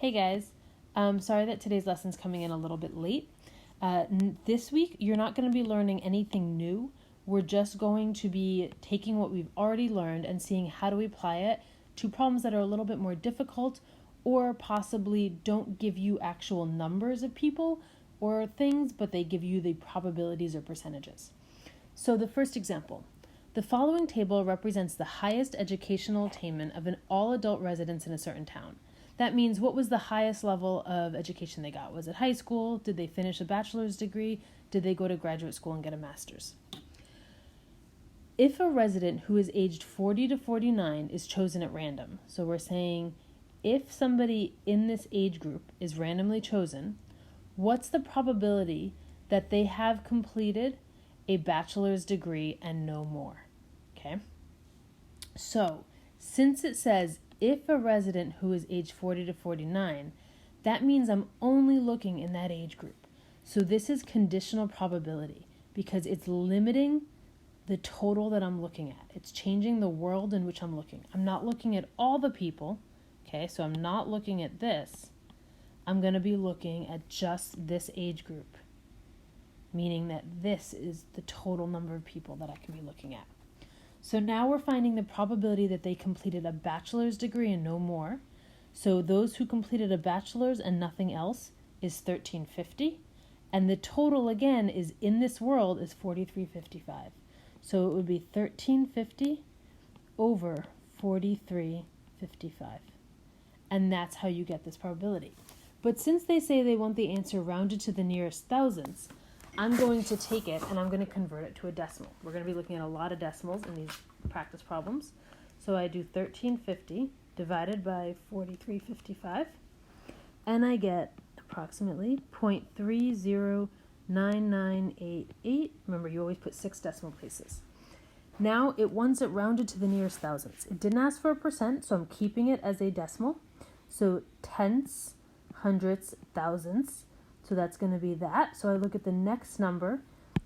Hey guys, sorry that today's lesson's coming in a little bit late. This week, you're not going to be learning anything new. We're just going to be taking what we've already learned and seeing how do we apply it to problems that are a little bit more difficult or possibly don't give you actual numbers of people or things, but they give you the probabilities or percentages. So the first example. The following table represents the highest educational attainment of an all-adult residence in a certain town. That means what was the highest level of education they got? Was it high school? Did they finish a bachelor's degree? Did they go to graduate school and get a master's? If a resident who is aged 40 to 49 is chosen at random, so we're saying if somebody in this age group is randomly chosen, what's the probability that they have completed a bachelor's degree and no more? Okay? So, since it says if a resident who is age 40 to 49, that means I'm only looking in that age group. So this is conditional probability because it's limiting the total that I'm looking at. It's changing the world in which I'm looking. I'm not looking at all the people, okay? So I'm not looking at this. I'm going to be looking at just this age group, meaning that this is the total number of people that I can be looking at. So now we're finding the probability that they completed a bachelor's degree and no more. So those who completed a bachelor's and nothing else is 1350. And the total, again, is in this world is 4355. So it would be 1350 over 4355. And that's how you get this probability. But since they say they want the answer rounded to the nearest thousandths, I'm going to take it and I'm going to convert it to a decimal. We're going to be looking at a lot of decimals in these practice problems. So I do 1350 divided by 4355, and I get approximately 0.309988. Remember, you always put 6 decimal places. Now it wants it rounded to the nearest thousandths. It didn't ask for a percent, so I'm keeping it as a decimal. So tenths, hundredths, thousandths. So that's going to be that. So I look at the next number,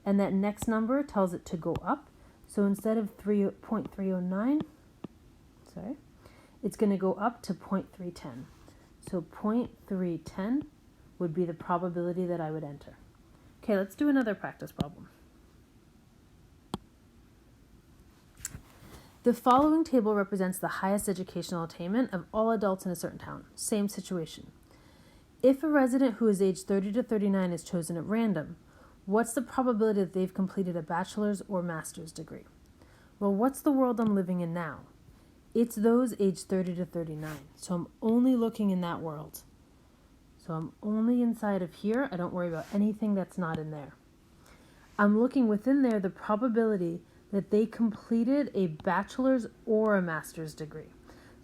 and that next number tells it to go up. So instead of 0.309, it's going to go up to 0.310. So 0.310 would be the probability that I would enter. Okay, let's do another practice problem. The following table represents the highest educational attainment of all adults in a certain town. Same situation. If a resident who is aged 30 to 39 is chosen at random, what's the probability that they've completed a bachelor's or master's degree? Well, what's the world I'm living in now? It's those aged 30 to 39. So I'm only looking in that world. So I'm only inside of here. I don't worry about anything that's not in there. I'm looking within there the probability that they completed a bachelor's or a master's degree.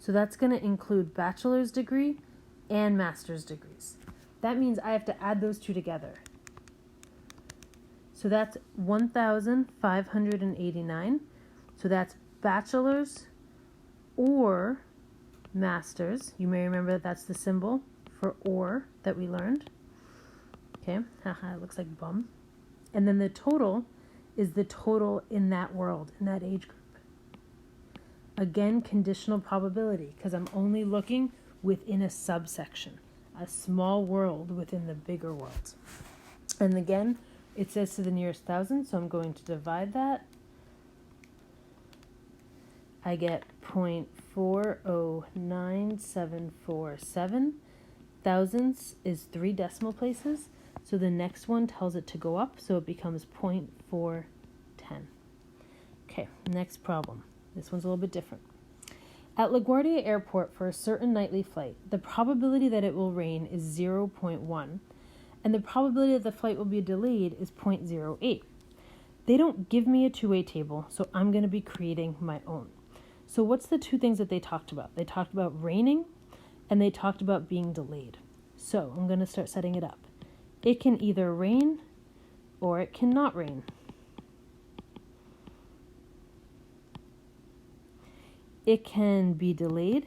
So that's going to include bachelor's degree and master's degrees. That means I have to add those two together. So that's 1,589. So that's bachelor's or master's. You may remember that that's the symbol for or that we learned. Okay, haha, it looks like bum. And then the total is the total in that world, in that age group. Again, conditional probability, because I'm only looking within a subsection, a small world within the bigger world. And again, it says to the nearest thousand, so I'm going to divide that. I get 0.409747. Thousandths is 3 decimal places, so the next one tells it to go up, so it becomes 0.410. Okay, next problem. This one's a little bit different. At LaGuardia Airport for a certain nightly flight, the probability that it will rain is 0.1, and the probability that the flight will be delayed is 0.08. They don't give me a two-way table, so I'm going to be creating my own. So what's the two things that they talked about? They talked about raining, and they talked about being delayed. So I'm going to start setting it up. It can either rain, or it cannot rain. It can be delayed,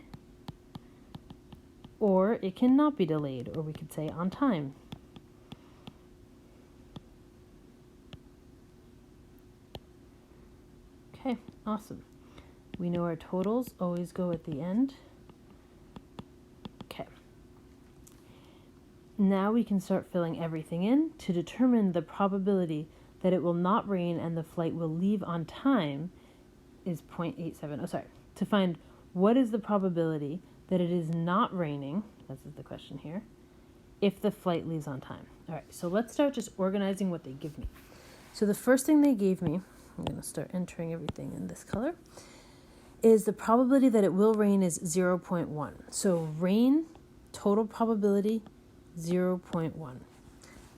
or it cannot be delayed, or we could say on time. Okay, awesome. We know our totals always go at the end. Okay, now we can start filling everything in to determine the probability that it will not rain and the flight will leave on time is 0.87. Oh, sorry. To find what is the probability that it is not raining, this is the question here, if the flight leaves on time. All right, so let's start just organizing what they give me. So the first thing they gave me, I'm going to start entering everything in this color, is the probability that it will rain is 0.1. So rain, total probability, 0.1.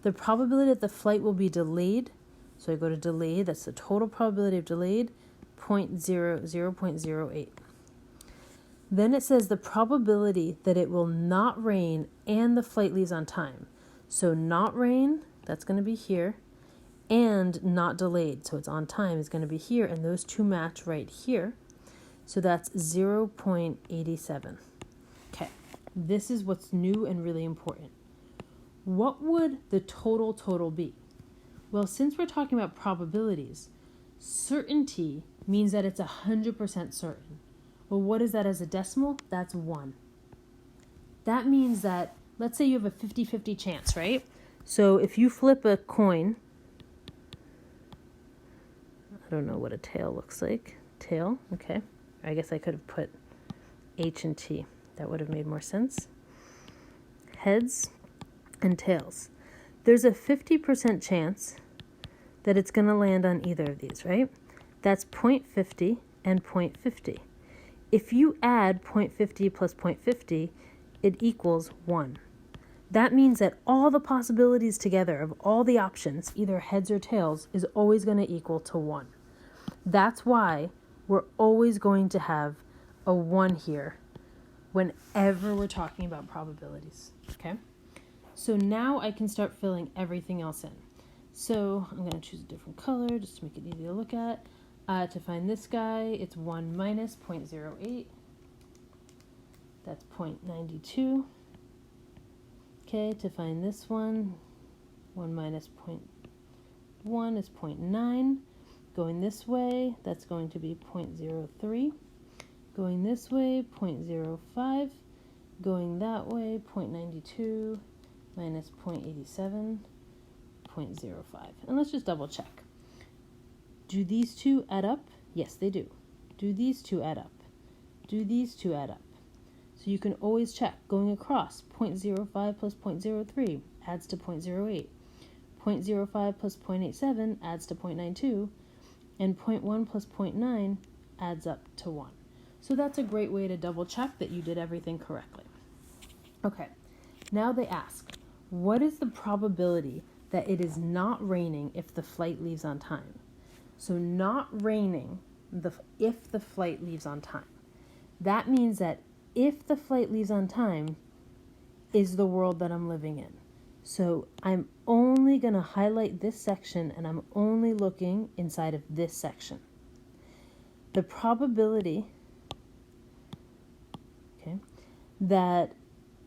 The probability that the flight will be delayed, so I go to delayed, that's the total probability of delayed, 0.08. Then it says the probability that it will not rain and the flight leaves on time. So not rain, that's going to be here, and not delayed, so it's on time, is going to be here, and those two match right here. So that's 0.87. Okay, this is what's new and really important. What would the total be? Well, since we're talking about probabilities, certainty means that it's 100% certain. Well, what is that as a decimal? That's 1. That means that, let's say you have a 50-50 chance, right? So if you flip a coin, I don't know what a tail looks like. Tail, okay. I guess I could have put H and T. That would have made more sense. Heads and tails. There's a 50% chance that it's going to land on either of these, right? That's 0.50 and 0.50. If you add 0.50 plus 0.50, it equals 1. That means that all the possibilities together of all the options, either heads or tails, is always going to equal to 1. That's why we're always going to have a 1 here whenever we're talking about probabilities, okay? So now I can start filling everything else in. So I'm going to choose a different color just to make it easy to look at. To find this guy, it's 1 minus 0.08. That's 0.92. Okay, to find this one, 1 minus 0.1 is 0.9. Going this way, that's going to be 0.03. Going this way, 0.05. Going that way, 0.92 minus 0.87, 0.05. And let's just double check. Do these two add up? Yes, they do. Do these two add up? Do these two add up? So you can always check. Going across, 0.05 plus 0.03 adds to 0.08. 0.05 plus 0.87 adds to 0.92. And 0.1 plus 0.9 adds up to 1. So that's a great way to double check that you did everything correctly. Okay, now they ask, what is the probability that it is not raining if the flight leaves on time? So not raining if the flight leaves on time. That means that if the flight leaves on time is the world that I'm living in. So I'm only going to highlight this section and I'm only looking inside of this section. The probability, okay, that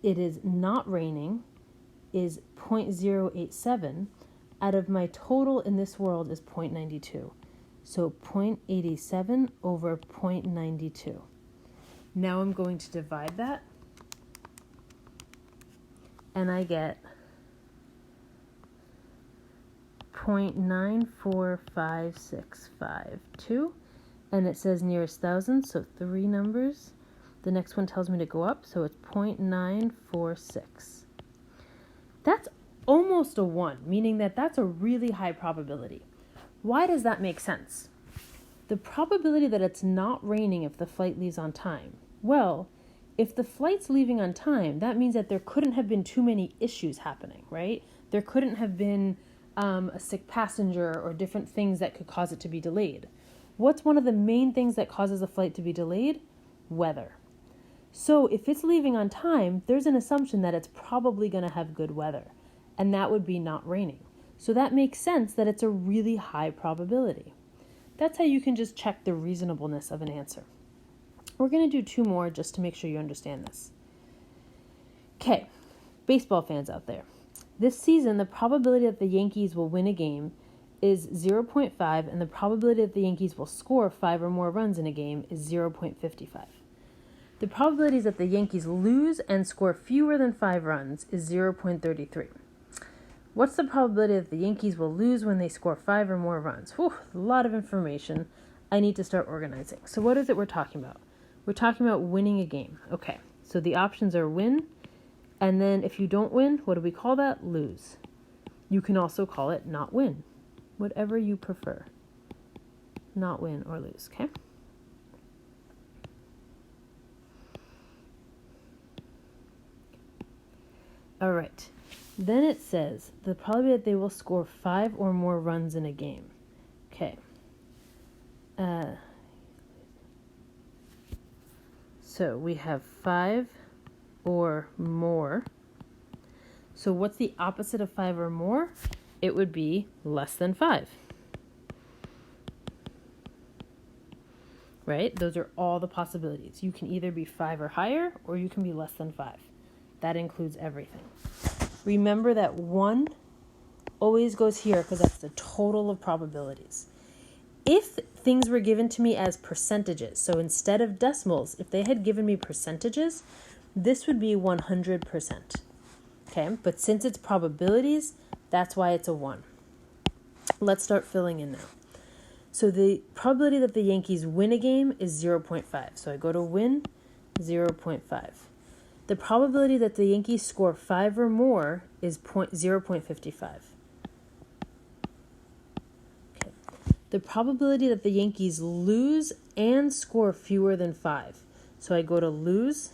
it is not raining is 0.087 out of my total in this world is 0.92. So 0.87 over 0.92. Now I'm going to divide that and I get 0.945652, and it says nearest thousand, so 3 numbers. The next one tells me to go up, so it's 0.946. That's almost a 1, meaning that that's a really high probability. Why does that make sense? The probability that it's not raining if the flight leaves on time. Well, if the flight's leaving on time, that means that there couldn't have been too many issues happening, right? There couldn't have been a sick passenger or different things that could cause it to be delayed. What's one of the main things that causes a flight to be delayed? Weather. So if it's leaving on time, there's an assumption that it's probably going to have good weather, and that would be not raining. So that makes sense that it's a really high probability. That's how you can just check the reasonableness of an answer. We're going to do 2 more just to make sure you understand this. Okay, baseball fans out there. This season, the probability that the Yankees will win a game is 0.5, and the probability that the Yankees will score 5 or more runs in a game is 0.55. The probabilities that the Yankees lose and score fewer than 5 runs is 0.33. What's the probability that the Yankees will lose when they score 5 or more runs? Whew, a lot of information. I need to start organizing. So what is it we're talking about? We're talking about winning a game. Okay, so the options are win, and then if you don't win, what do we call that? Lose. You can also call it not win, whatever you prefer. Not win or lose, okay? All right. Then it says the probability that they will score 5 or more runs in a game. Okay. So we have 5 or more. So what's the opposite of 5 or more? It would be less than 5. Right? Those are all the possibilities. You can either be 5 or higher, or you can be less than 5. That includes everything. Remember that 1 always goes here because that's the total of probabilities. If things were given to me as percentages, so instead of decimals, if they had given me percentages, this would be 100%. Okay, but since it's probabilities, that's why it's a 1. Let's start filling in now. So the probability that the Yankees win a game is 0.5. So I go to win, 0.5. The probability that the Yankees score 5 or more is 0.55. Okay. The probability that the Yankees lose and score fewer than 5. So I go to lose,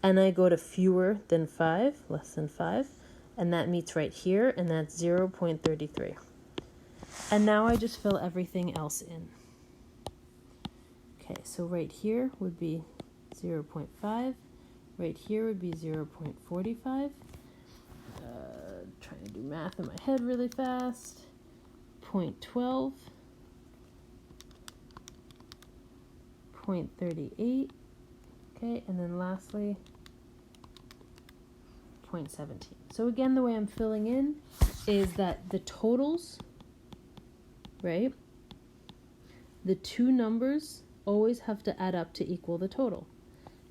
and I go to fewer than 5, less than 5, and that meets right here, and that's 0.33. And now I just fill everything else in. Okay, so right here would be 0.5. Right here would be 0.45. Trying to do math in my head really fast. 0.12. 0.38. Okay, and then lastly, 0.17. So again, the way I'm filling in is that the totals, right? The two numbers always have to add up to equal the total.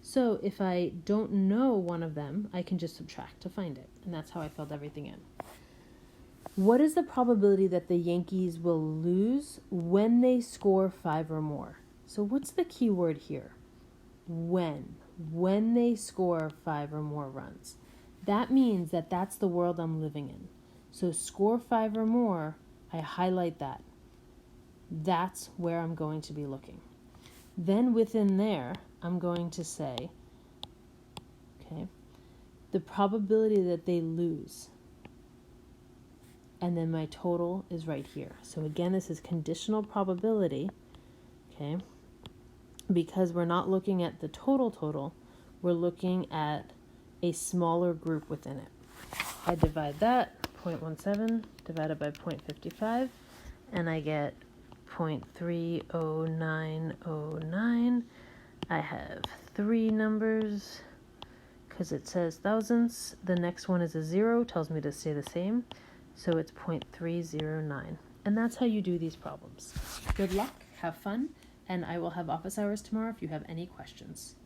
So if I don't know one of them, I can just subtract to find it. And that's how I filled everything in. What is the probability that the Yankees will lose when they score 5 or more? So what's the key word here? When. When they score 5 or more runs. That means that that's the world I'm living in. So score 5 or more, I highlight that. That's where I'm going to be looking. Then within there, I'm going to say, okay, the probability that they lose. And then my total is right here. So again, this is conditional probability, okay, because we're not looking at the total, we're looking at a smaller group within it. I divide that, 0.17 divided by 0.55, and I get 0.30909. I have 3 numbers because it says thousandths. The next one is a 0, tells me to stay the same. So it's 0.309. And that's how you do these problems. Good luck, have fun, and I will have office hours tomorrow if you have any questions.